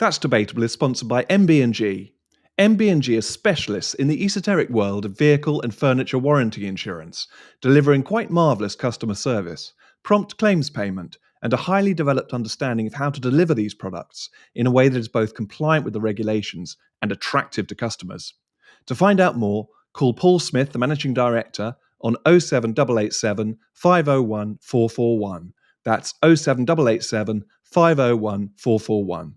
That's Debatable is sponsored by MB&G. MB&G is specialists in the esoteric world of vehicle and furniture warranty insurance, delivering quite marvellous customer service, prompt claims payment, and a highly developed understanding of how to deliver these products in a way that is both compliant with the regulations and attractive to customers. To find out more, call Paul Smith, the Managing Director, on 07887 501 441. That's 07887 501 441.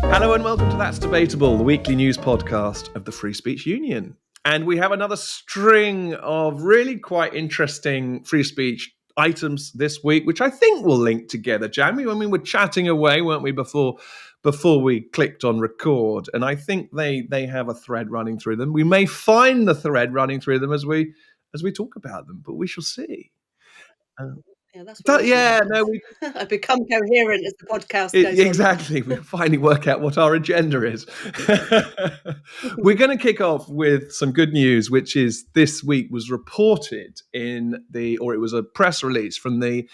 Hello and welcome to That's Debatable, the weekly news podcast of the Free Speech Union. And we have another string of really quite interesting free speech items this week, which I think will link together, Jan. We were chatting away, weren't we, before we clicked on record. And I think they have a thread running through them. We may find the thread running through them as we talk about them, but we shall see. That's what I become coherent as the podcast goes on. Exactly. We'll finally work out what our agenda is. We're going to kick off with some good news, which is this week was reported it was a press release from the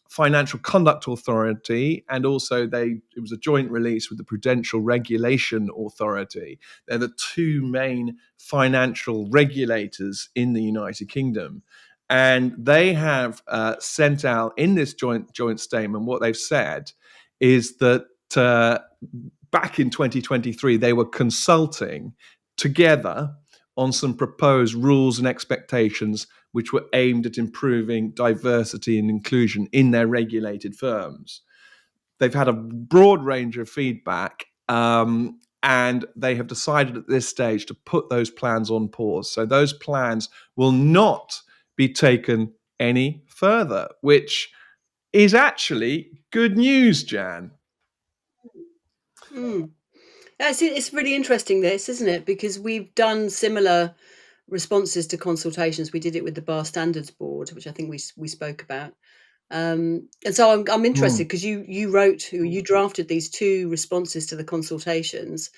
Financial Conduct Authority, and also it was a joint release with the Prudential Regulation Authority. They're the two main financial regulators in the United Kingdom. And they have sent out in this joint statement, what they've said is that back in 2023, they were consulting together on some proposed rules and expectations which were aimed at improving diversity and inclusion in their regulated firms. They've had a broad range of feedback, and they have decided at this stage to put those plans on pause. So those plans will not be taken any further, which is actually good news, Jan. It's really interesting, this, isn't it? Because we've done similar responses to consultations. We did it with the Bar Standards Board, which I think we spoke about. And so I'm interested because you drafted these two responses to the consultations,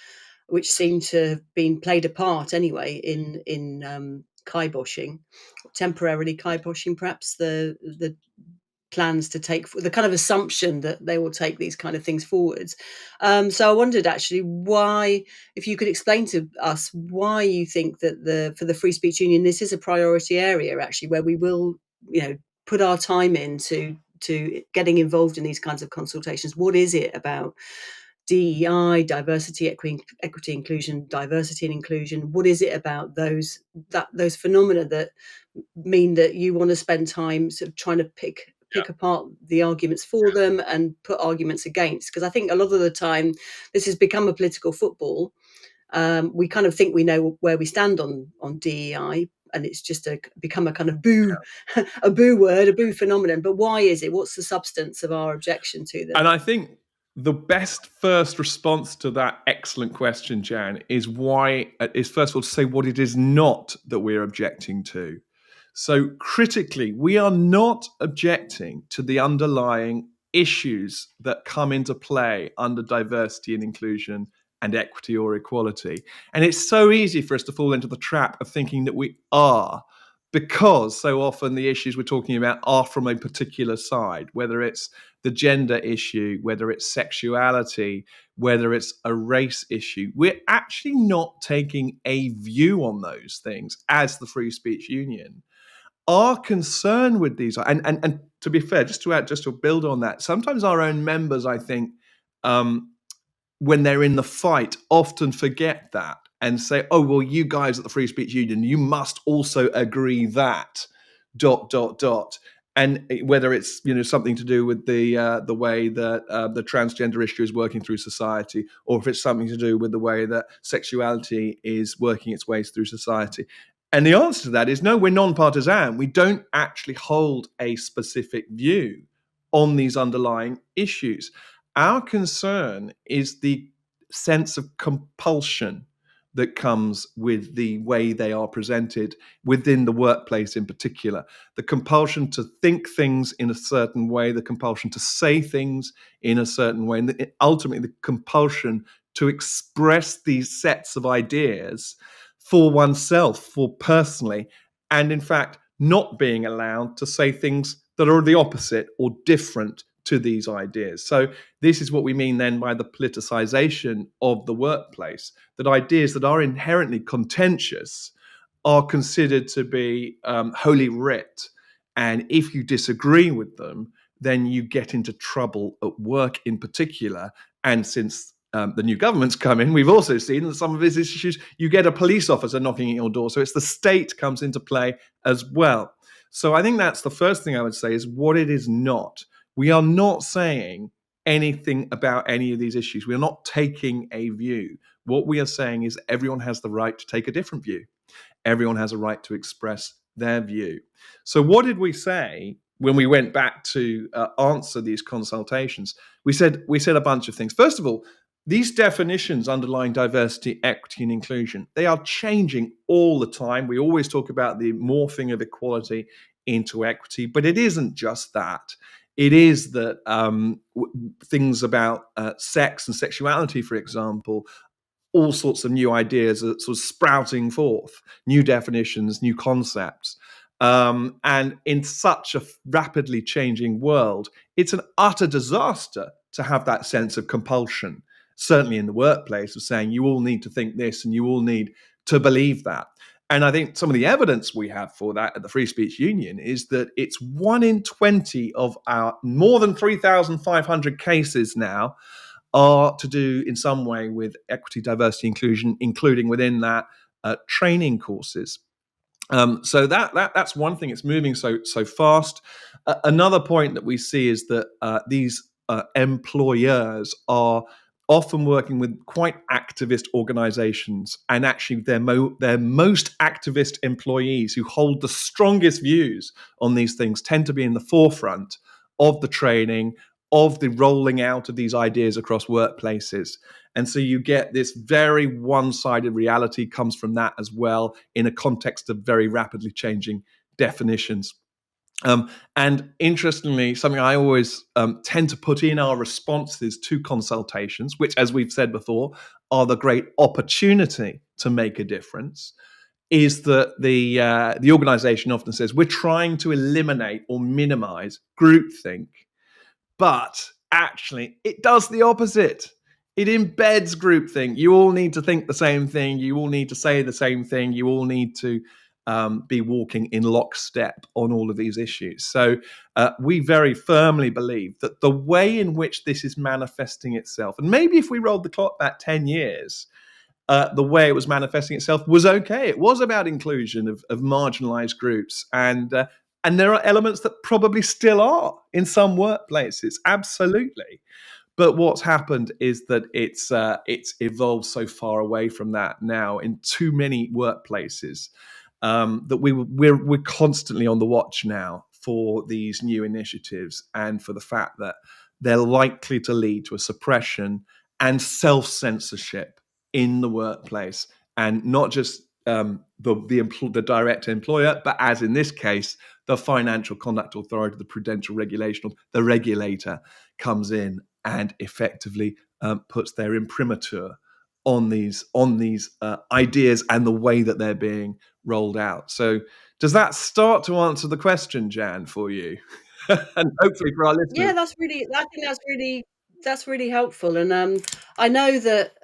which seem to have been played a part anyway in kiboshing, temporarily kiboshing, perhaps the plans to take the kind of assumption that they will take these kind of things forwards. So I wondered actually why, if you could explain to us why you think that for the Free Speech Union, this is a priority area actually where we will, put our time into getting involved in these kinds of consultations. What is it about DEI, diversity, equity, inclusion, diversity and inclusion? What is it about those phenomena that mean that you want to spend time sort of trying to pick apart the arguments for them and put arguments against? Because I think a lot of the time this has become a political football. We kind of think we know where we stand on DEI, and it's just become a kind of boo word, a boo phenomenon. But why is it? What's the substance of our objection to them? And I think the best first response to that excellent question, Jan, is first of all to say what it is not that we're objecting to. So critically, we are not objecting to the underlying issues that come into play under diversity and inclusion and equity or equality. And it's so easy for us to fall into the trap of thinking that we are, because so often the issues we're talking about are from a particular side, whether it's the gender issue, whether it's sexuality, whether it's a race issue. We're actually not taking a view on those things as the Free Speech Union. Our concern with these, and to be fair, just to build on that, sometimes our own members, I think, when they're in the fight, often forget that and say, "Oh, well, you guys at the Free Speech Union, you must also agree that ... And whether it's something to do with the way that the transgender issue is working through society, or if it's something to do with the way that sexuality is working its way through society. And the answer to that is no, we're non-partisan. We don't actually hold a specific view on these underlying issues. Our concern is the sense of compulsion that comes with the way they are presented within the workplace in particular. The compulsion to think things in a certain way, the compulsion to say things in a certain way, and ultimately the compulsion to express these sets of ideas for oneself, for personally, and in fact, not being allowed to say things that are the opposite or different to these ideas. So, this is what we mean then by the politicization of the workplace, that ideas that are inherently contentious are considered to be holy writ. And if you disagree with them, then you get into trouble at work in particular. And since the new government's come in, we've also seen that some of these issues, you get a police officer knocking at your door. So it's the state comes into play as well. So I think that's the first thing I would say is what it is not. We are not saying anything about any of these issues. We are not taking a view. What we are saying is everyone has the right to take a different view. Everyone has a right to express their view. So, what did we say when we went back to answer these consultations? We said a bunch of things. First of all, these definitions underlying diversity, equity, and inclusion, they are changing all the time. We always talk about the morphing of equality into equity, but it isn't just that. It is that things about sex and sexuality, for example, all sorts of new ideas are sort of sprouting forth, new definitions, new concepts. And in such a rapidly changing world, it's an utter disaster to have that sense of compulsion, certainly in the workplace, of saying you all need to think this and you all need to believe that. And I think some of the evidence we have for that at the Free Speech Union is that it's 1 in 20 of our more than 3,500 cases now are to do in some way with equity, diversity, inclusion, including within that training courses. So that's one thing. It's moving so fast. Another point that we see is that these employers are often working with quite activist organizations, and actually their most activist employees who hold the strongest views on these things tend to be in the forefront of the training, of the rolling out of these ideas across workplaces. And so you get this very one-sided reality comes from that as well, in a context of very rapidly changing definitions. And interestingly, something I always tend to put in our responses to consultations, which, as we've said before, are the great opportunity to make a difference, is that the organization often says we're trying to eliminate or minimize groupthink, but actually it does the opposite. It embeds groupthink. You all need to think the same thing. You all need to say the same thing. You all need to be walking in lockstep on all of these issues. So we very firmly believe that the way in which this is manifesting itself, and maybe if we rolled the clock back 10 years, the way it was manifesting itself was okay. It was about inclusion of marginalized groups, and there are elements that probably still are in some workplaces, absolutely. But what's happened is that it's evolved so far away from that now in too many workplaces that we're constantly on the watch now for these new initiatives and for the fact that they're likely to lead to a suppression and self-censorship in the workplace, and not just the direct employer, but as in this case, the Financial Conduct Authority, the Prudential Regulation, the regulator comes in and effectively puts their imprimatur on these ideas and the way that they're being rolled out. So, does that start to answer the question, Jan, for you, and hopefully for our Yeah, listeners? that's really. I think that's really helpful, and I know that.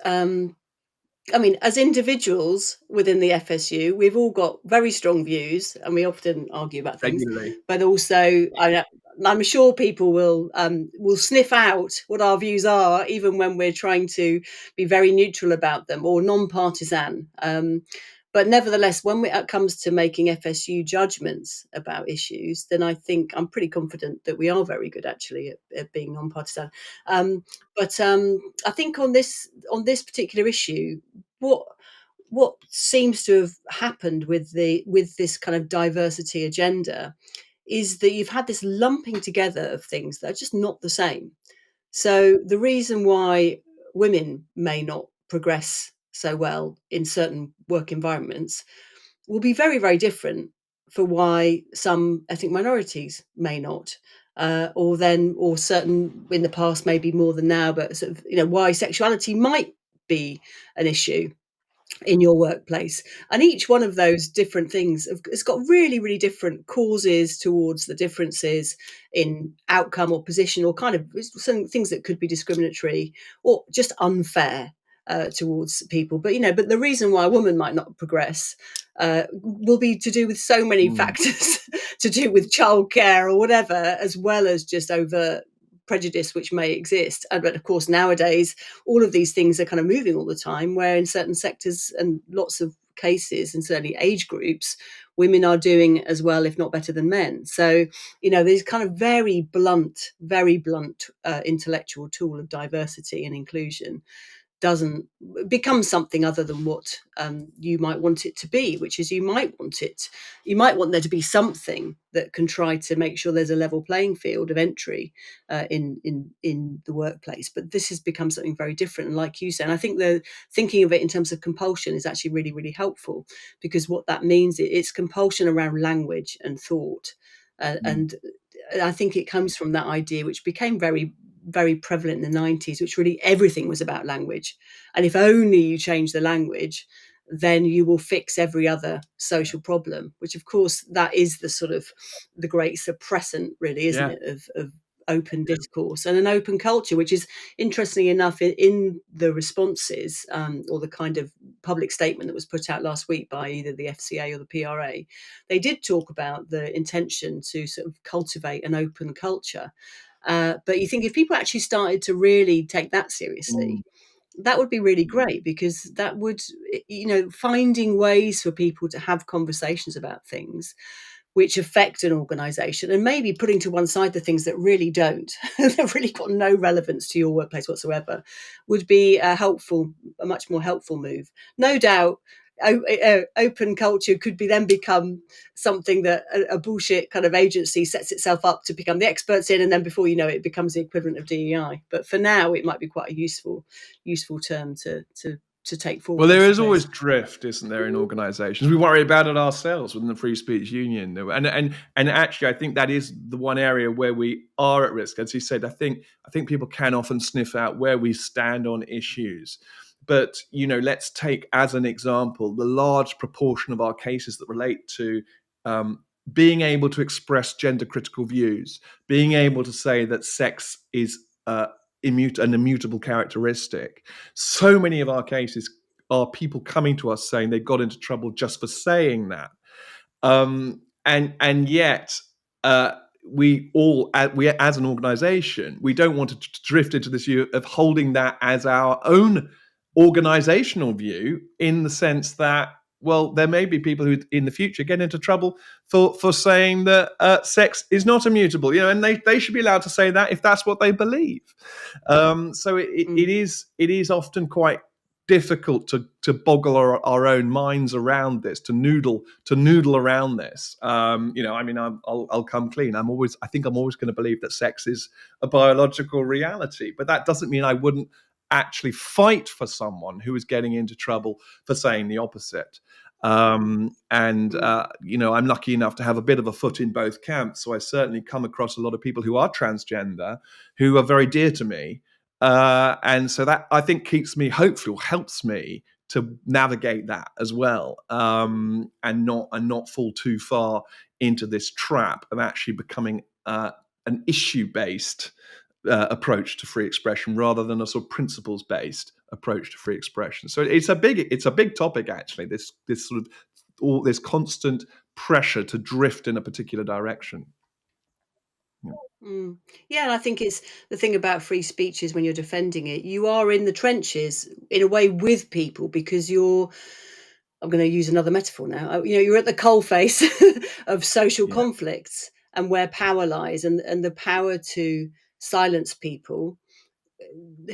I mean, as individuals within the FSU, we've all got very strong views, and we often argue about things. Regularly. But also, I'm sure people will sniff out what our views are, even when we're trying to be very neutral about them or non-partisan. But nevertheless, when it comes to making FSU judgments about issues, then I think I'm pretty confident that we are very good actually at being non-partisan. Um, but I think on this particular issue, what what seems to have happened with this kind of diversity agenda is that you've had this lumping together of things that are just not the same. So the reason why women may not progress so well in certain work environments will be very, very different for why some ethnic minorities may not. Or certain in the past, maybe more than now, but sort of, why sexuality might be an issue in your workplace. And each one of those different things has got really, really different causes towards the differences in outcome or position, or kind of some things that could be discriminatory or just unfair towards people. But the reason why a woman might not progress will be to do with so many factors, to do with childcare or whatever, as well as just over prejudice which may exist. But of course, nowadays, all of these things are kind of moving all the time, where in certain sectors and lots of cases, and certainly age groups, women are doing as well, if not better than men. So, there's kind of very blunt intellectual tool of diversity and inclusion doesn't become something other than what you might want it to be, which is you might want there to be something that can try to make sure there's a level playing field of entry in the workplace. But this has become something very different, and like you said, and I think the thinking of it in terms of compulsion is actually really, really helpful, because what that means, it's compulsion around language and thought, and I think it comes from that idea, which became very, very prevalent in the 90s, which really everything was about language. And if only you change the language, then you will fix every other social problem, which of course that is the sort of the great suppressant, really, isn't it, of open discourse and an open culture, which is, interestingly enough, in the responses or the kind of public statement that was put out last week by either the FCA or the PRA, they did talk about the intention to sort of cultivate an open culture. But you think if people actually started to really take that seriously, that would be really great, because that would, finding ways for people to have conversations about things which affect an organisation, and maybe putting to one side the things that really don't, that really got no relevance to your workplace whatsoever, would be a much more helpful move. No doubt, open culture could then become something that a bullshit kind of agency sets itself up to become the experts in, and then before you know it, it becomes the equivalent of DEI. But for now, it might be quite a useful term to take forward. Well, there is always drift, isn't there, in organisations? We worry about it ourselves within the Free Speech Union, and actually, I think that is the one area where we are at risk. As you said, I think people can often sniff out where we stand on issues. But, let's take as an example the large proportion of our cases that relate to being able to express gender critical views, being able to say that sex is an immutable characteristic. So many of our cases are people coming to us saying they got into trouble just for saying that. And yet, we as an organisation, we don't want to drift into this view of holding that as our own organisational view, in the sense that, well, there may be people who in the future get into trouble for saying that sex is not immutable, and they should be allowed to say that if that's what they believe. So it is often quite difficult to boggle our own minds around this, to noodle around this. I'll come clean. I think I'm always going to believe that sex is a biological reality, but that doesn't mean I wouldn't actually fight for someone who is getting into trouble for saying the opposite. I'm lucky enough to have a bit of a foot in both camps, so I certainly come across a lot of people who are transgender who are very dear to me. And so that, I think, keeps me hopeful, helps me to navigate that as well, and not fall too far into this trap of actually becoming an issue-based approach to free expression rather than a sort of principles-based approach to free expression. So it's a big topic, actually. This sort of all this constant pressure to drift in a particular direction. Yeah, and I think it's the thing about free speech is when you're defending it, you are in the trenches in a way with people, because I'm going to use another metaphor now. You're at the coalface of social conflicts and where power lies, and the power to silence people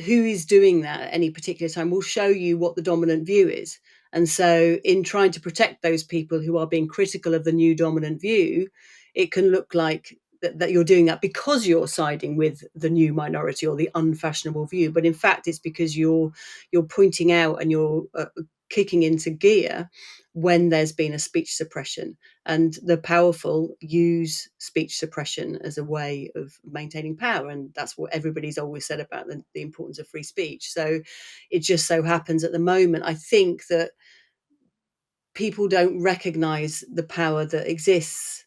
who is doing that at any particular time will show you what the dominant view is. And so, in trying to protect those people who are being critical of the new dominant view, it can look like that you're doing that because you're siding with the new minority or the unfashionable view. But in fact, it's because you're pointing out and you're kicking into gear when there's been a speech suppression, and the powerful use speech suppression as a way of maintaining power, and that's what everybody's always said about the importance of free speech. So it just so happens at the moment, I think, that people don't recognize the power that exists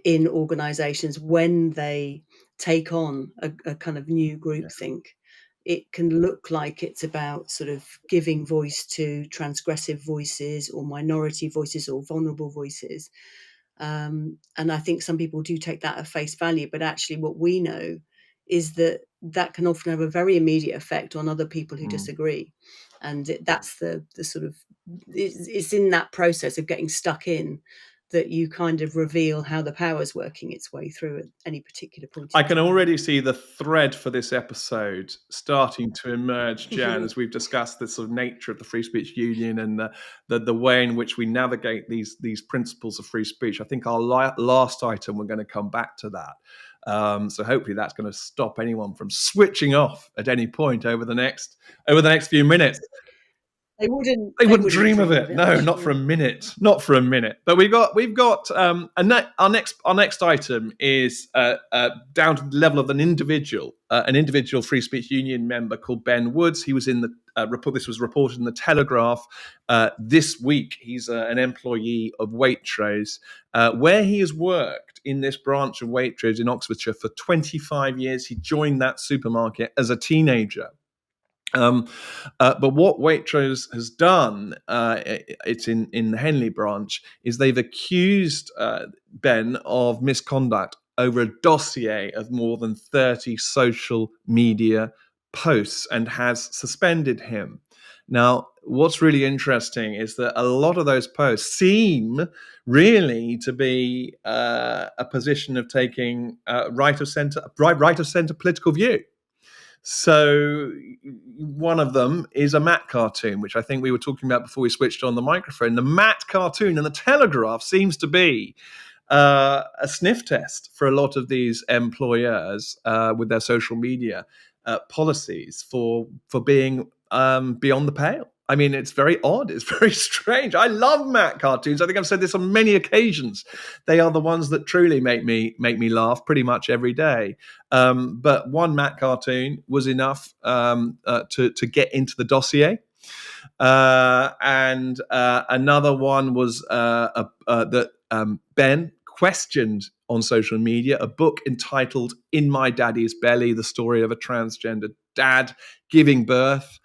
in organizations when they take on a kind of new groupthink. It can look like it's about sort of giving voice to transgressive voices or minority voices or vulnerable voices. And I think some people do take that at face value, but actually what we know is that that can often have a very immediate effect on other people who disagree. And that's the sort of, it's in that process of getting stuck in that you kind of reveal how the power is working its way through at any particular point I in can time. already see the thread for this episode starting to emerge, Jan, as we've discussed the sort of nature of the Free Speech Union and the way in which we navigate these principles of free speech. I think our last item, we're going to come back to that. So hopefully that's going to stop anyone from switching off at any point over the next few minutes. They wouldn't. They They wouldn't dream of it. No, I'm not for sure. a minute. Not for a minute. But we've got our next item is down to the level of an individual free speech union member called Ben Woods. He was in the report. This was reported in the Telegraph this week. He's an employee of Waitrose, where he has worked in this branch of Waitrose in Oxfordshire for 25 years. He joined that supermarket as a teenager. But what Waitrose has done, it's in the Henley branch, is they've accused Ben of misconduct over a dossier of more than 30 social media posts and has suspended him. Now, what's really interesting is that a lot of those posts seem really to be a position of taking right of center political view. So one of them is a Matt cartoon, which I think we were talking about before we switched on the microphone. The Matt cartoon in the Telegraph seems to be a sniff test for a lot of these employers with their social media policies for being beyond the pale. I mean, it's very odd. It's very strange. I love Matt cartoons. I think I've said this on many occasions. They are the ones that truly make me laugh pretty much every day. But one Matt cartoon was enough to get into the dossier. And another one was that Ben questioned on social media a book entitled In My Daddy's Belly, the story of a transgender dad giving birth.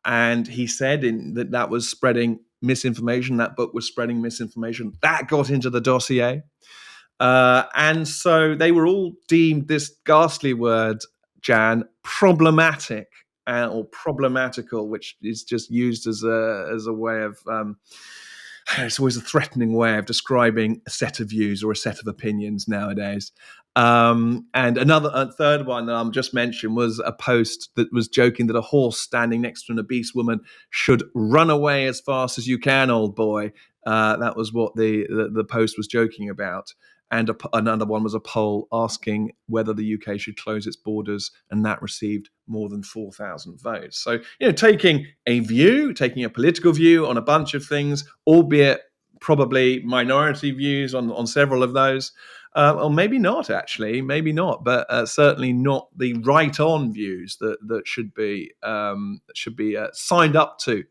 And he said that was spreading misinformation. That book was spreading misinformation. That got into the dossier. And so they were all deemed, this ghastly word, Jan, problematic or problematical, which is just used as a way of it's always a threatening way of describing a set of views or a set of opinions nowadays. And a third one that I'm just mentioned was a post that was joking that a horse standing next to an obese woman should run away as fast as you can, old boy. That was what the post was joking about. And another one was a poll asking whether the UK should close its borders, and that received more than 4,000 votes. So, taking a political view on a bunch of things, albeit probably minority views on several of those, or maybe not, actually, maybe not, but certainly not the right-on views that should be signed up to,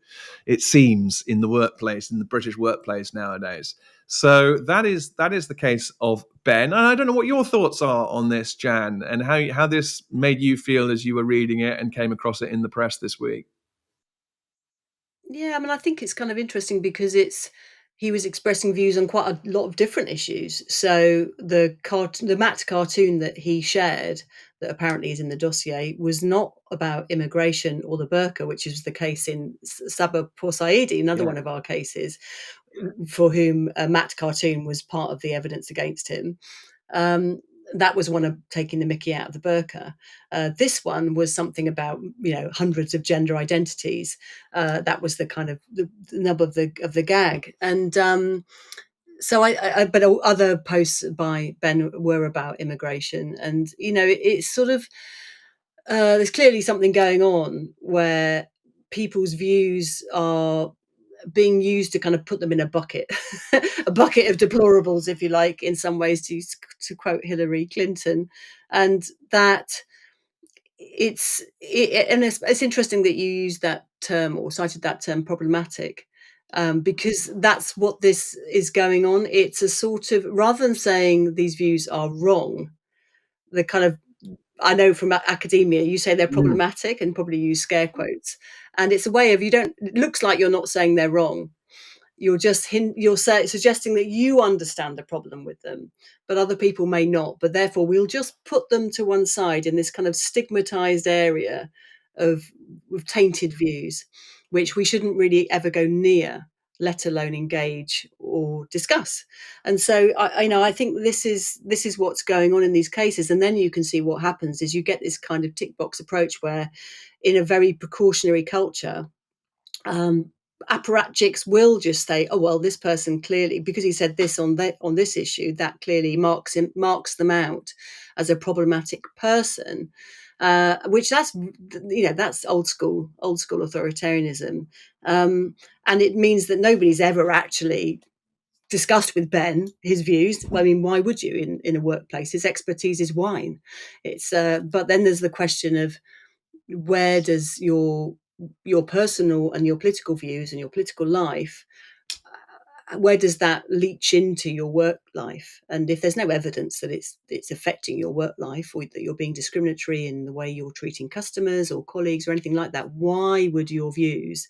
it seems, in the workplace, in the British workplace nowadays. So that is the case of Ben. And I don't know what your thoughts are on this, Jan, and how this made you feel as you were reading it and came across it in the press this week. Yeah, I mean, I think it's kind of interesting because he was expressing views on quite a lot of different issues. So the Matt cartoon that he shared, that apparently is in the dossier, was not about immigration or the burqa, which is the case in Sabah Porsaidi, another one of our cases, for whom a Matt cartoon was part of the evidence against him. That was one of taking the mickey out of the burqa. This one was something about hundreds of gender identities. That was the kind of the nub of the gag. And so but other posts by Ben were about immigration, and it's sort of there's clearly something going on where people's views are being used to kind of put them in a bucket, a bucket of deplorables, if you like, in some ways, to quote Hillary Clinton, and that it's interesting that you used that term or cited that term problematic, because that's what this is going on. It's a sort of, rather than saying these views are wrong, the kind of, I know from academia, you say they're Mm. problematic and probably use scare quotes, and it's a way of, you don't. It looks like you're not saying they're wrong. You're just suggesting that you understand the problem with them, but other people may not. But therefore, we'll just put them to one side in this kind of stigmatized area of, tainted views, which we shouldn't really ever go near, let alone engage or discuss. And so, I think this is what's going on in these cases. And then you can see what happens is you get this kind of tick box approach where, in a very precautionary culture, um, apparatchiks will just say, "Oh well, this person clearly, because he said this on this issue, that clearly marks them out as a problematic person." Which, that's old school authoritarianism, and it means that nobody's ever actually discussed with Ben his views. I mean, why would you in a workplace? His expertise is wine. It's But then there's the question of, where does your personal and your political views and your political life, where does that leach into your work life? And if there's no evidence that it's affecting your work life, or that you're being discriminatory in the way you're treating customers or colleagues or anything like that, why would your views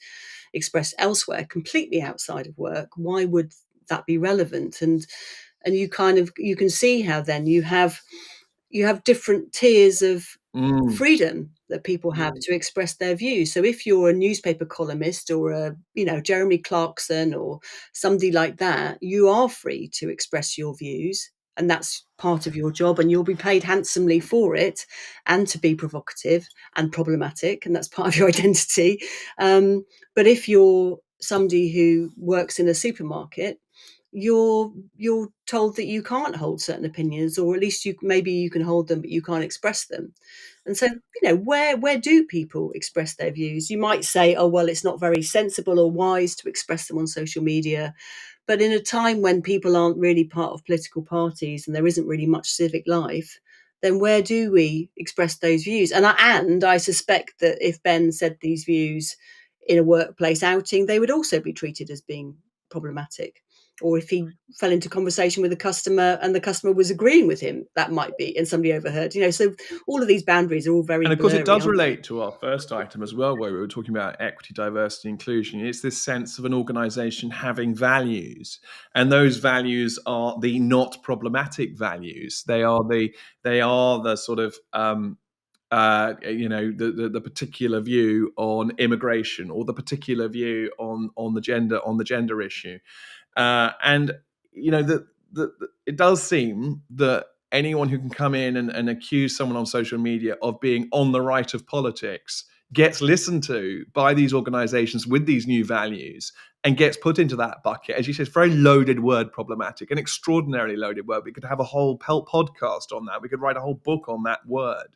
expressed elsewhere, completely outside of work, why would that be relevant? And you can see how then you have different tiers of Mm. freedom that people have to express their views. So if you're a newspaper columnist, or Jeremy Clarkson or somebody like that, you are free to express your views, and that's part of your job, and you'll be paid handsomely for it, and to be provocative and problematic, and that's part of your identity. But if you're somebody who works in a supermarket, you're told that you can't hold certain opinions, or at least maybe you can hold them, but you can't express them. And so, where do people express their views? You might say, oh well, it's not very sensible or wise to express them on social media. But in a time when people aren't really part of political parties and there isn't really much civic life, then where do we express those views? And I suspect that if Ben said these views in a workplace outing, they would also be treated as being problematic. Or if he fell into conversation with a customer and the customer was agreeing with him, that might be, and somebody overheard. So all of these boundaries are all very And of course, it blurry, does aren't they? relate to our first item as well, where we were talking about equity, diversity, inclusion. It's this sense of an organization having values, and those values are the not problematic values. They are the sort of the particular view on immigration, or the particular view on the gender issue. And it does seem that anyone who can come in and accuse someone on social media of being on the right of politics gets listened to by these organizations with these new values, and gets put into that bucket. As you said, it's a very loaded word, problematic, an extraordinarily loaded word. We could have a whole podcast on that. We could write a whole book on that word.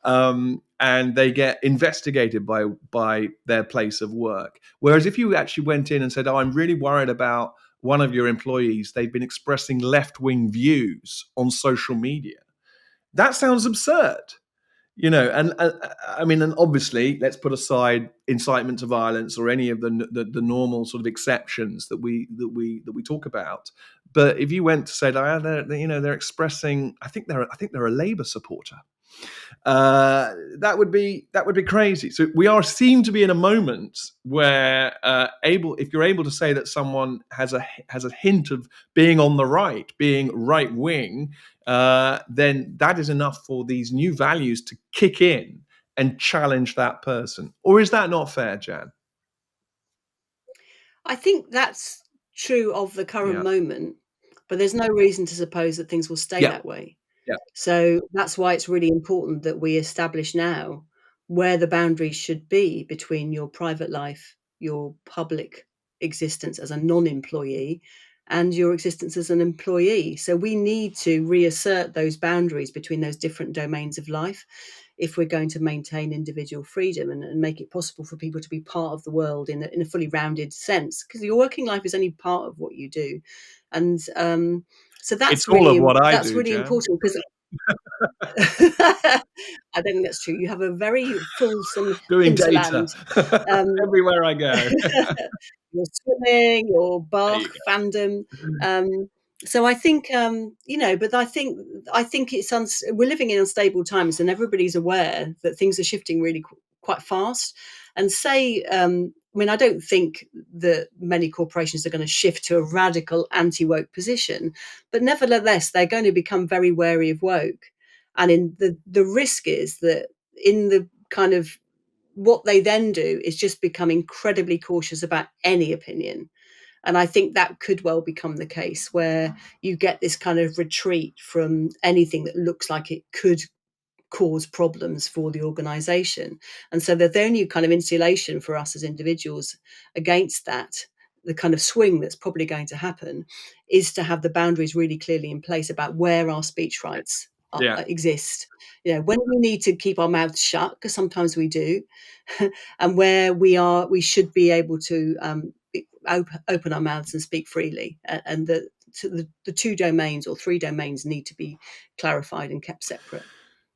And they get investigated by their place of work. Whereas if you actually went in and said, "Oh, I'm really worried about one of your employees, they've been expressing left-wing views on social media," that sounds absurd. And I mean, and obviously, let's put aside incitement to violence or any of the normal sort of exceptions that we talk about. But if you went to say, "Oh, they're expressing," I think they're a Labour supporter. That would be crazy. So seem to be in a moment where if you're able to say that someone has a hint of being on the right, being right wing, then that is enough for these new values to kick in and challenge that person. Or is that not fair, Jan? I think that's true of the current Yeah. moment, but there's no reason to suppose that things will stay Yeah. that way. Yeah. So that's why it's really important that we establish now where the boundaries should be between your private life, your public existence as a non-employee, and your existence as an employee. So we need to reassert those boundaries between those different domains of life. if we're going to maintain individual freedom and make it possible for people to be part of the world in a fully rounded sense, because your working life is only part of what you do. And so It's all of what I that's do, really Jan. important, because I don't think that's true. You have a very fulsome Doing data hinterland. Um, everywhere I go. your swimming, your There Bach you go. fandom. So I think, but I think we're living in unstable times, and everybody's aware that things are shifting really quite fast. And I don't think that many corporations are going to shift to a radical anti-woke position, but nevertheless, they're going to become very wary of woke. And in the risk is that in the kind of what they then do is just become incredibly cautious about any opinion. And I think that could well become the case, where you get this kind of retreat from anything that looks like it could cause problems for the organization. And so the only kind of insulation for us as individuals against that, the kind of swing that's probably going to happen, is to have the boundaries really clearly in place about where our speech rights Yeah. exist. When we need to keep our mouths shut, because sometimes we do, and where we should be able to open our mouths and speak freely. And the two domains or three domains need to be clarified and kept separate.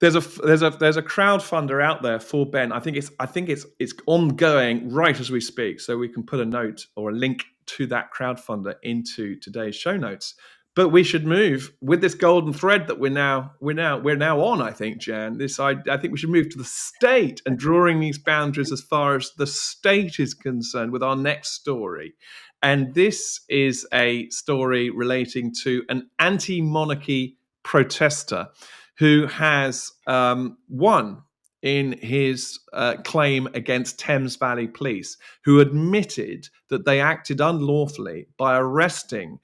There's a crowdfunder out there for Ben. I think it's ongoing right as we speak. So we can put a note or a link to that crowdfunder into today's show notes. But we should move with this golden thread that we're now on. I think, Jan. I think we should move to the state and drawing these boundaries as far as the state is concerned with our next story. And this is a story relating to an anti-monarchy protester who has won in his claim against Thames Valley Police, who admitted that they acted unlawfully by arresting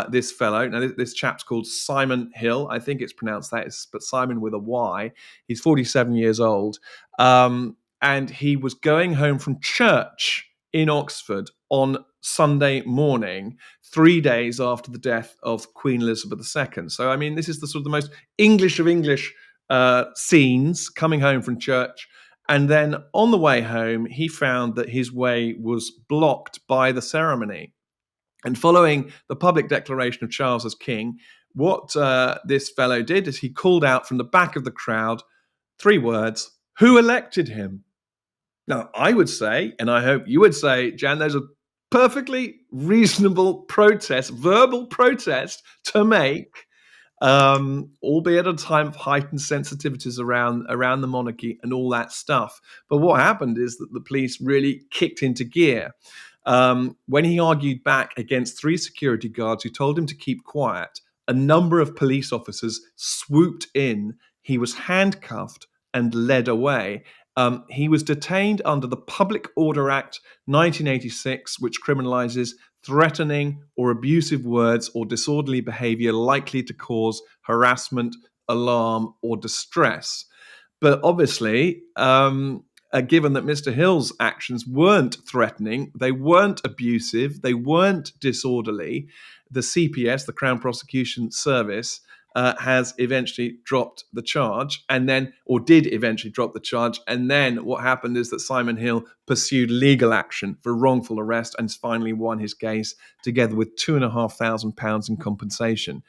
this fellow. Now, this chap's called Symon Hill. I think it's pronounced that, but Simon with a Y. He's 47 years old. And he was going home from church in Oxford on Sunday morning, 3 days after the death of Queen Elizabeth II. So, I mean, this is the sort of the most English of English scenes, coming home from church. And then on the way home, he found that his way was blocked by the ceremony. And following the public declaration of Charles as king, what this fellow did is he called out from the back of the crowd 3 words: "Who elected him?" Now, I would say, and I hope you would say, Jan, there's a perfectly reasonable protest, verbal protest to make, albeit at a time of heightened sensitivities around the monarchy and all that stuff. But what happened is that the police really kicked into gear. When he argued back against 3 security guards who told him to keep quiet, a number of police officers swooped in. He was handcuffed and led away. He was detained under the Public Order Act 1986, which criminalizes threatening or abusive words or disorderly behavior likely to cause harassment, alarm, or distress. But obviously, given that Mr. Hill's actions weren't threatening, they weren't abusive, they weren't disorderly, the CPS, the Crown Prosecution Service, has eventually dropped the charge, did eventually drop the charge. And then what happened is that Symon Hill pursued legal action for wrongful arrest and finally won his case, together with £2,500 in compensation.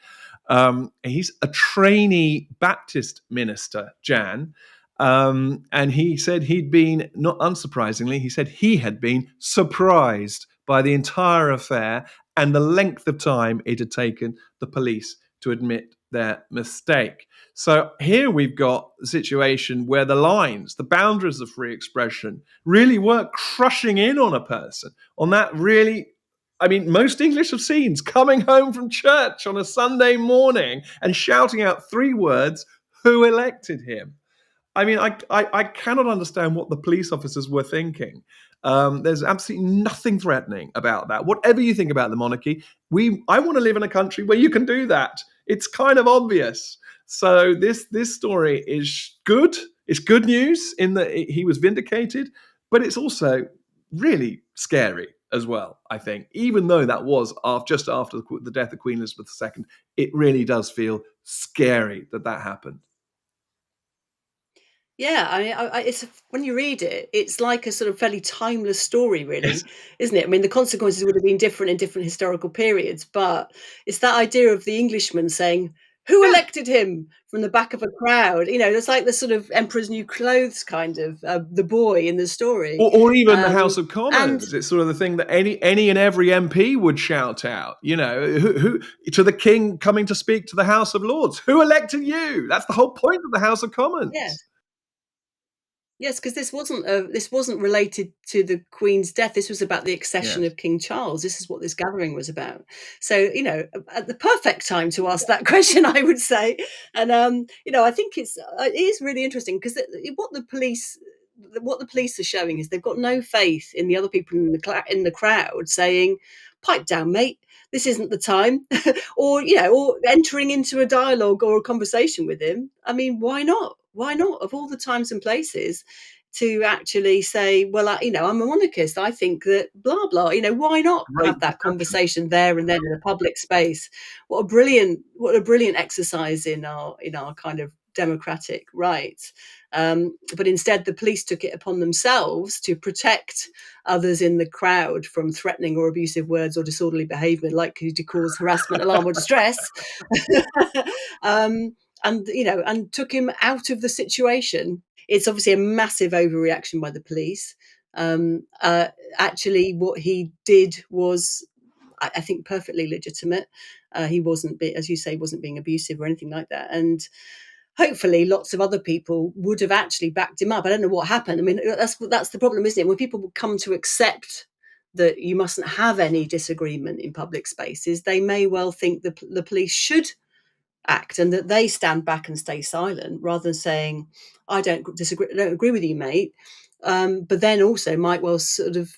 He's a trainee Baptist minister, Jan. And he said he'd been, not unsurprisingly, he said he had been surprised by the entire affair and the length of time it had taken the police to admit their mistake. So here we've got a situation where the boundaries of free expression really were crushing in on a person, on that really, I mean, most English have seen coming home from church on a Sunday morning and shouting out 3 words: "Who elected him?" I mean, I cannot understand what the police officers were thinking. There's absolutely nothing threatening about that. Whatever you think about the monarchy, I want to live in a country where you can do that. It's kind of obvious. So this story is good. It's good news in that he was vindicated, but it's also really scary as well, I think. Even though that was just after the death of Queen Elizabeth II, it really does feel scary that happened. Yeah, it's when you read it, it's like a sort of fairly timeless story, Yes. really, isn't it? I mean, the consequences would have been different in different historical periods, but it's that idea of the Englishman saying, "Who Yeah. elected him?" from the back of a crowd. It's like the sort of Emperor's New Clothes kind of the boy in the story, Or even the um, House of and Commons. It's sort of the thing that any and every MP would shout out. Who to the King coming to speak to the House of Lords? Who elected you? That's the whole point of the House of yeah. Commons. Yes, because this wasn't related to the Queen's death. This was about the accession Yes. of King Charles. This is what this gathering was about. So, at the perfect time to ask that question, I would say. And I think it is really interesting because what the police are showing is they've got no faith in the other people in the crowd saying, "Pipe down, mate. This isn't the time," or entering into a dialogue or a conversation with him. I mean, why not? Why not? Of all the times and places, to actually say, well, I'm a monarchist. I think that blah blah. Why not Great have that discussion. conversation there and then in a public space? What a brilliant exercise in our kind of democratic rights. But instead, the police took it upon themselves to protect others in the crowd from threatening or abusive words or disorderly behaviour likely to cause harassment, alarm, or distress. um, and took him out of the situation. It's obviously a massive overreaction by the police. Actually, what he did was, I think, perfectly legitimate. He wasn't, as you say, wasn't being abusive or anything like that. And hopefully, lots of other people would have actually backed him up. I don't know what happened. I mean, that's the problem, isn't it? When people come to accept that you mustn't have any disagreement in public spaces, they may well think the police should act and that they stand back and stay silent rather than saying, "I don't agree with you, mate." But then also might well sort of,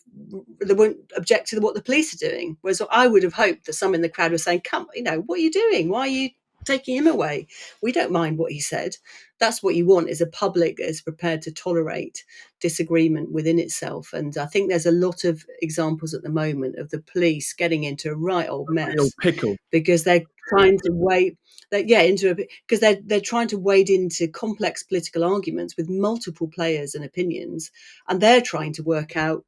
they won't object to what the police are doing. Whereas I would have hoped that some in the crowd were saying, "Come, what are you doing? Why are you taking him away? We don't mind what he said." That's what you want, is a public that is prepared to tolerate disagreement within itself. And I think there's a lot of examples at the moment of the police getting into a right old Real mess pickle. because they're trying to wade into it, because they're trying to wade into complex political arguments with multiple players and opinions, and they're trying to work out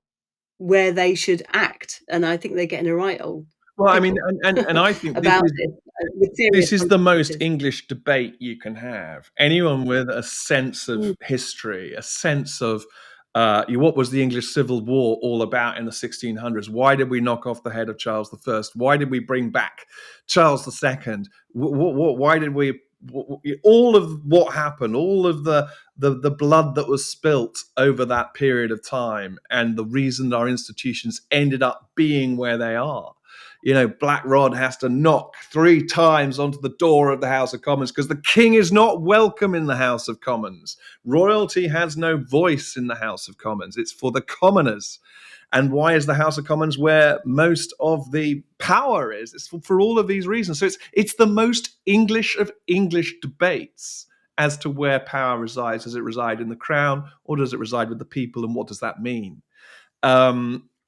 where they should act. And I think they're getting a right old Well, I mean, pickle and I think about it, with serious this is the most consequences. English debate you can have. Anyone with a sense of Mm, history, a sense of what was the English Civil War all about in the 1600s? Why did we knock off the head of Charles I? Why did we bring back Charles II? Why did we? All of what happened, all of the blood that was spilt over that period of time, and the reason our institutions ended up being where they are. Black Rod has to knock 3 times onto the door of the House of Commons because the king is not welcome in the House of Commons. Royalty has no voice in the House of Commons. It's for the commoners. And why is the House of Commons where most of the power is? It's for all of these reasons. So it's the most English of English debates as to where power resides. Does it reside in the crown or does it reside with the people? And what does that mean?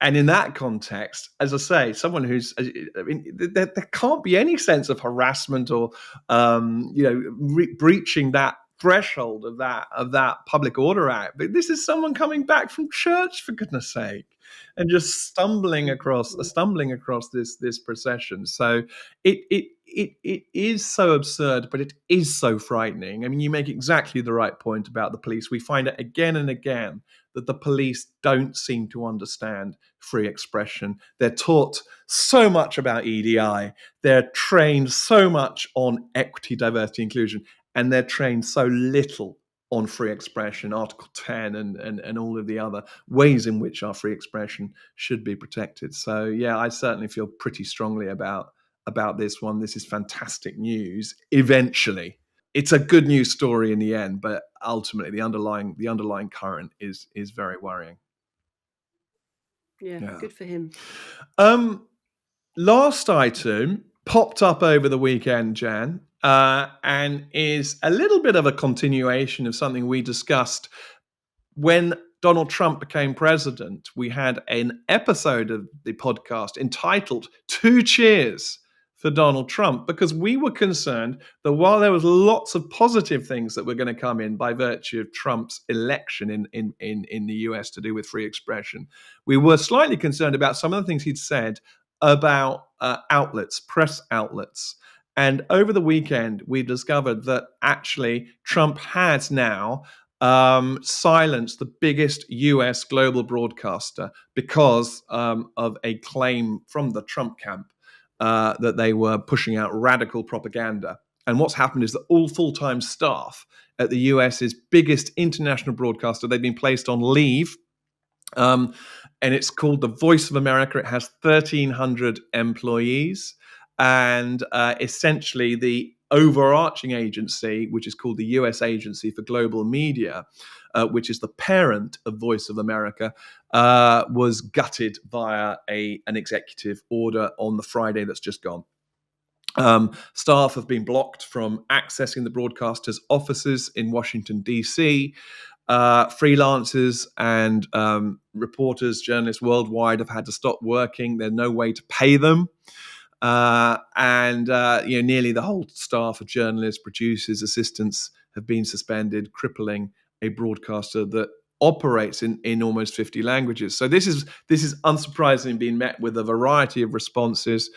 And in that context, as I say, someone who's, I mean, there can't be any sense of harassment or, breaching that threshold of that Public Order Act. But this is someone coming back from church, for goodness sake, and just mm, mm. stumbling across this procession. So it is so absurd, but it is so frightening. I mean, you make exactly the right point about the police. We find it again and again that the police don't seem to understand free expression. They're taught so much about EDI, they're trained so much on equity, diversity, inclusion, and they're trained so little on free expression, Article 10, and all of the other ways in which our free expression should be protected. So, yeah, I certainly feel pretty strongly about this one. This is fantastic news. Eventually, it's a good news story in the end, but ultimately the underlying current is very worrying. Yeah, Yeah. good for him. Um, Last item popped up over the weekend, Jan, and is a little bit of a continuation of something we discussed when Donald Trump became president. We had an episode of the podcast entitled Two Cheers for Donald Trump, because we were concerned that while there was lots of positive things that were going to come in by virtue of Trump's election in the US to do with free expression, we were slightly concerned about some of the things he'd said about outlets, press outlets. And over the weekend, we discovered that actually Trump has now silenced the biggest US global broadcaster because of a claim from the Trump camp that they were pushing out radical propaganda. And what's happened is that all full-time staff at the US's biggest international broadcaster, they've been placed on leave. And it's called the Voice of America. It has 1,300 employees. And essentially, the overarching agency, which is called the US Agency for Global Media, which is the parent of Voice of America, was gutted via an executive order on the Friday that's just gone. Staff have been blocked from accessing the broadcaster's offices in Washington, D.C. Freelancers and reporters, journalists worldwide have had to stop working. There's no way to pay them. And nearly the whole staff of journalists, producers, assistants have been suspended, crippling a broadcaster that operates in almost 50 languages. So this is unsurprisingly being met with a variety of responses.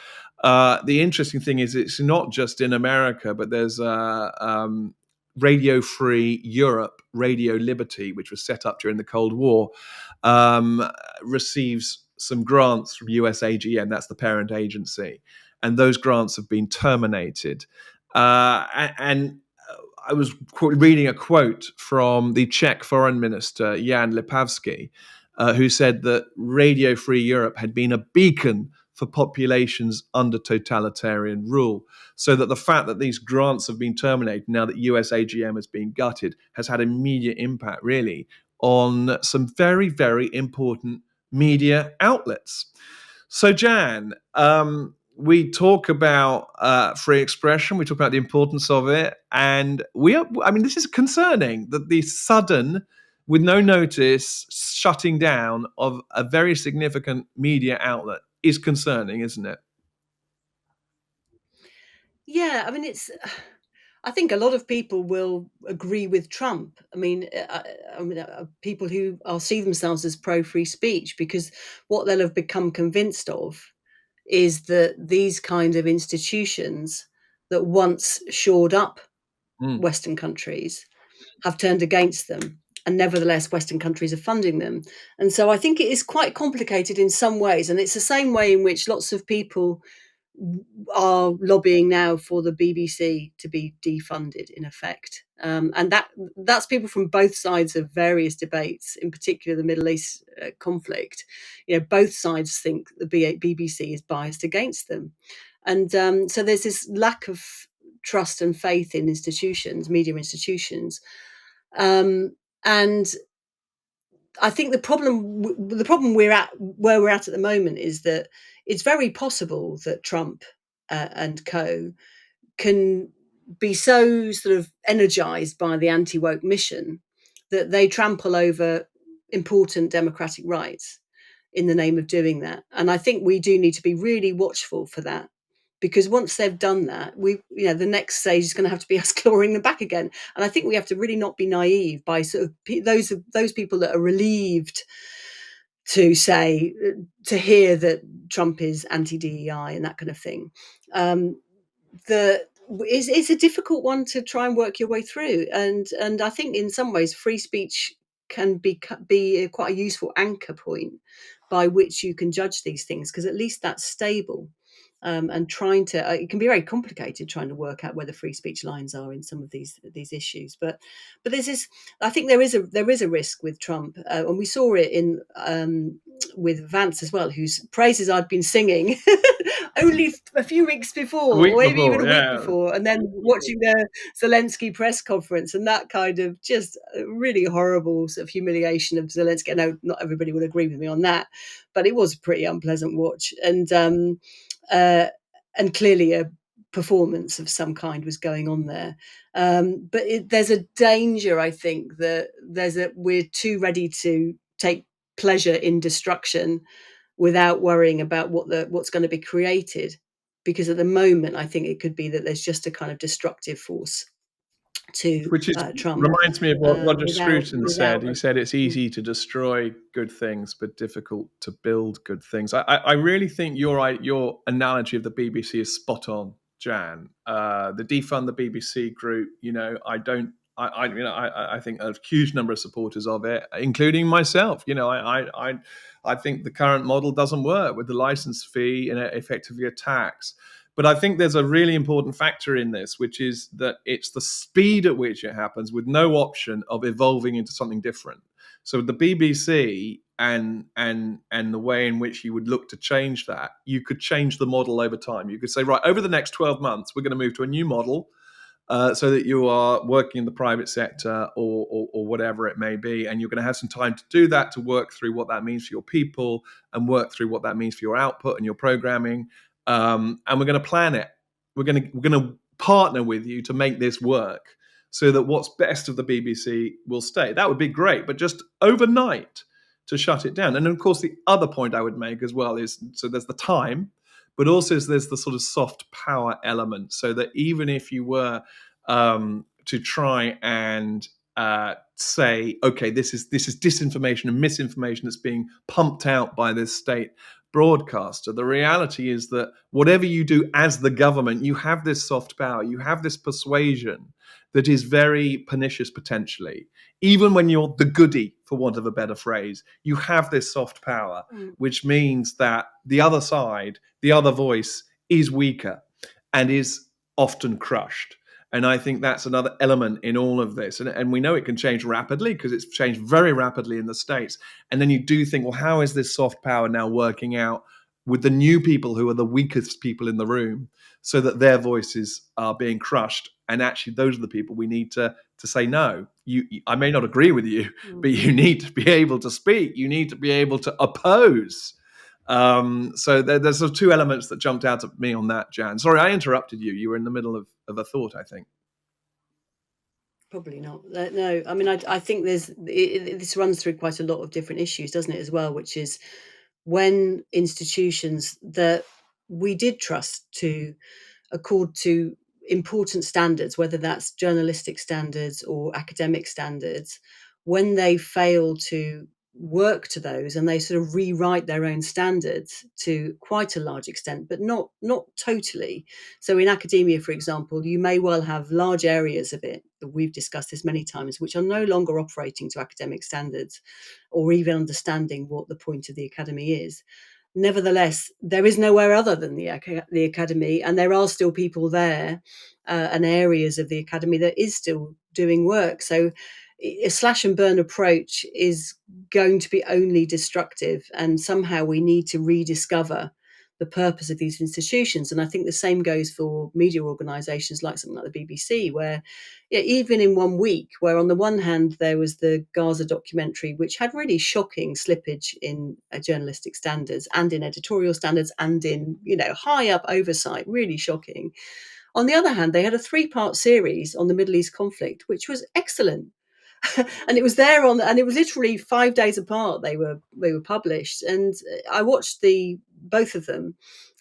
The interesting thing is it's not just in America, but there's Radio Free Europe, Radio Liberty, which was set up during the Cold War, receives some grants from US AGM, that's the parent agency, and those grants have been terminated. And I was reading a quote from the Czech foreign minister, Jan Lipavsky, who said that Radio Free Europe had been a beacon for populations under totalitarian rule. So that the fact that these grants have been terminated now that US AGM has been gutted has had immediate impact, really, on some very, very important media outlets. So, Jan, we talk about free expression, we talk about the importance of it, and this is concerning that the sudden, with no notice, shutting down of a very significant media outlet is concerning, isn't it? Yeah, I mean, I think a lot of people will agree with Trump. People who see themselves as pro-free speech, because what they'll have become convinced of is that these kind of institutions that once shored up Mm. Western countries have turned against them. And nevertheless, Western countries are funding them. And so I think it is quite complicated in some ways. And it's the same way in which lots of people are lobbying now for the BBC to be defunded, in effect, and that's people from both sides of various debates, in particular the Middle East conflict. Both sides think the BBC is biased against them, and so there's this lack of trust and faith in institutions, media institutions, and I think the problem where we're at the moment is that it's very possible that Trump and co can be so sort of energized by the anti-woke mission that they trample over important democratic rights in the name of doing that. And I think we do need to be really watchful for that, because once they've done that, the next stage is going to have to be us clawing them back again. And I think we have to really not be naive by sort of those people that are relieved to hear that Trump is anti-DEI and that kind of thing. It's a difficult one to try and work your way through, and I think in some ways free speech can be quite a useful anchor point by which you can judge these things, because at least that's stable. And trying to it can be very complicated trying to work out where the free speech lines are in some of these issues. But there's this. I think there is a risk with Trump, and we saw it in with Vance as well, whose praises I'd been singing only a few weeks A before, week or maybe even before, a week yeah. before, and then watching the Zelensky press conference and that kind of just really horrible sort of humiliation of Zelensky. I know not everybody would agree with me on that, but it was a pretty unpleasant watch, and clearly a performance of some kind was going on there. But there's a danger, I think, that we're too ready to take pleasure in destruction without worrying about what's going to be created. because at the moment I think it could be that there's just a kind of destructive force to Which Trump reminds me of what Roger Scruton without said. He said it's easy to destroy good things, but difficult to build good things. I really think your analogy of the BBC is spot on, Jan. The defund the BBC group. I think a huge number of supporters of it, including myself. I think the current model doesn't work with the license fee and effectively a tax. But I think there's a really important factor in this, which is that it's the speed at which it happens with no option of evolving into something different. So the BBC and the way in which you would look to change that, you could change the model over time. You could say, right, over the next 12 months, we're going to move to a new model so that you are working in the private sector or whatever it may be, and you're going to have some time to do that, to work through what that means for your people and work through what that means for your output and your programming. And we're going to plan it. We're going to partner with you to make this work so that what's best of the BBC will stay. That would be great, but just overnight to shut it down. And of course, the other point I would make as well is, so there's the time, but also there's the sort of soft power element, so that even if you were to try and say, okay, this is disinformation and misinformation that's being pumped out by this state broadcaster, the reality is that whatever you do as the government, you have this soft power, you have this persuasion that is very pernicious potentially. Even when you're the goody, for want of a better phrase, you have this soft power, which means that the other side, the other voice, is weaker and is often crushed. And I think that's another element in all of this. And we know it can change rapidly because it's changed very rapidly in the States. And then you do think, well, how is this soft power now working out with the new people who are the weakest people in the room, so that their voices are being crushed? And actually, those are the people we need to say, no, I may not agree with you, but you need to be able to speak. You need to be able to oppose. So there's sort of two elements that jumped out at me on that, Jan. Sorry, I interrupted you. You were in the middle of a thought, I think. Probably not. No, I mean, I think this runs through quite a lot of different issues, doesn't it, as well, which is when institutions that we did trust to accord to important standards, whether that's journalistic standards or academic standards, when they fail to work to those and they sort of rewrite their own standards to quite a large extent, but not totally. So in academia, for example, you may well have large areas of it, that we've discussed this many times, which are no longer operating to academic standards or even understanding what the point of the academy is. Nevertheless, there is nowhere other than the academy, and there are still people there and areas of the academy that is still doing work. So a slash and burn approach is going to be only destructive, and somehow we need to rediscover the purpose of these institutions. And I think the same goes for media organisations like something like the BBC, where even in 1 week, where on the one hand there was the Gaza documentary, which had really shocking slippage in journalistic standards and in editorial standards and in high up oversight, really shocking. On the other hand, they had a 3-part series on the Middle East conflict, which was excellent. And it was and it was literally 5 days apart. They were published, and I watched both of them,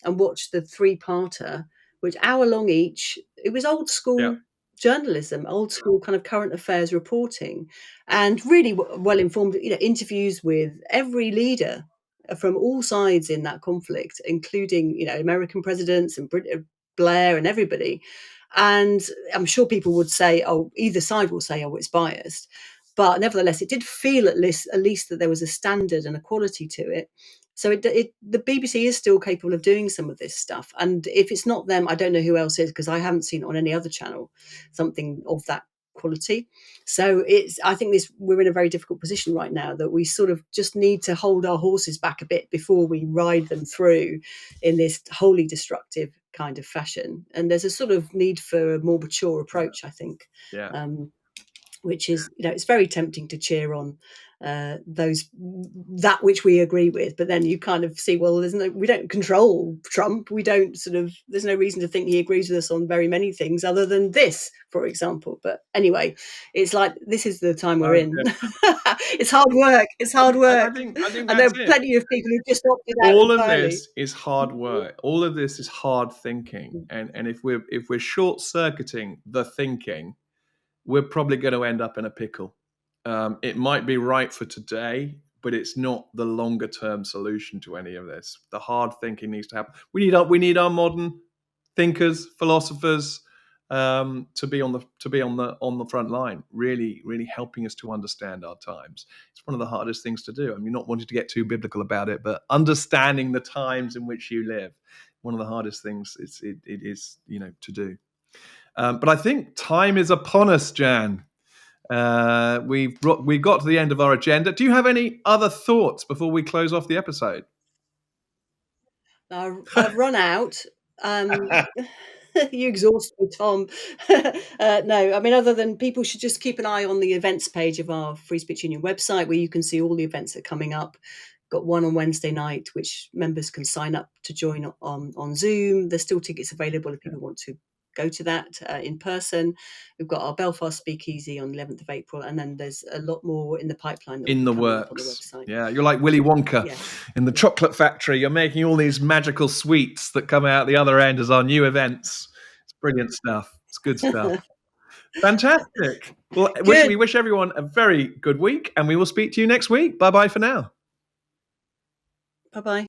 and watched the 3-parter, which hour long each. It was old Yeah. school journalism, old school kind of current affairs reporting, and really well informed. Interviews with every leader from all sides in that conflict, including American presidents and Blair and everybody. And I'm sure people would say, oh, either side will say, oh, it's biased. But nevertheless, it did feel at least that there was a standard and a quality to it. So the BBC is still capable of doing some of this stuff. And if it's not them, I don't know who else is, because I haven't seen it on any other channel, something of that quality. So I think we're in a very difficult position right now, that we sort of just need to hold our horses back a bit before we ride them through in this wholly destructive kind of fashion. And there's a sort of need for a more mature approach, I think. Yeah. Which is, it's very tempting to cheer on that which we agree with. But then you kind of see, well, we don't control Trump. We don't there's no reason to think he agrees with us on very many things other than this, for example. But anyway, it's like, this is the time we're in. It's hard work. It's hard work. I think And there that's are it. plenty of people who've just opted out All of entirely. this is hard work. All of this is hard thinking. And if we're short circuiting the thinking, we're probably going to end up in a pickle. It might be right for today, but it's not the longer term solution to any of this. The hard thinking needs to happen. We need our modern thinkers, philosophers, to be on the front line, really helping us to understand our times. It's one of the hardest things to do. I mean, not wanting to get too biblical about it, but understanding the times in which you live, one of the hardest things it is, to do. But I think time is upon us, Jan. We've got to the end of our agenda. Do you have any other thoughts before we close off the episode? I've run out. You exhaust me, Tom. No, I mean, other than people should just keep an eye on the events page of our Free Speech Union website, where you can see all the events that are coming up. Got one on Wednesday night, which members can sign up to join on Zoom. There's still tickets available if people want to go to that in person. We've got our Belfast Speakeasy on the 11th of April, and then there's a lot more in the pipeline that in the works on the website. Yeah, you're like Willy Wonka in the chocolate factory. You're making all these magical sweets that come out the other end as our new events. It's brilliant stuff. It's good stuff. Fantastic. Well, we wish everyone a very good week, and we will speak to you next week. Bye-bye for now. Bye-bye.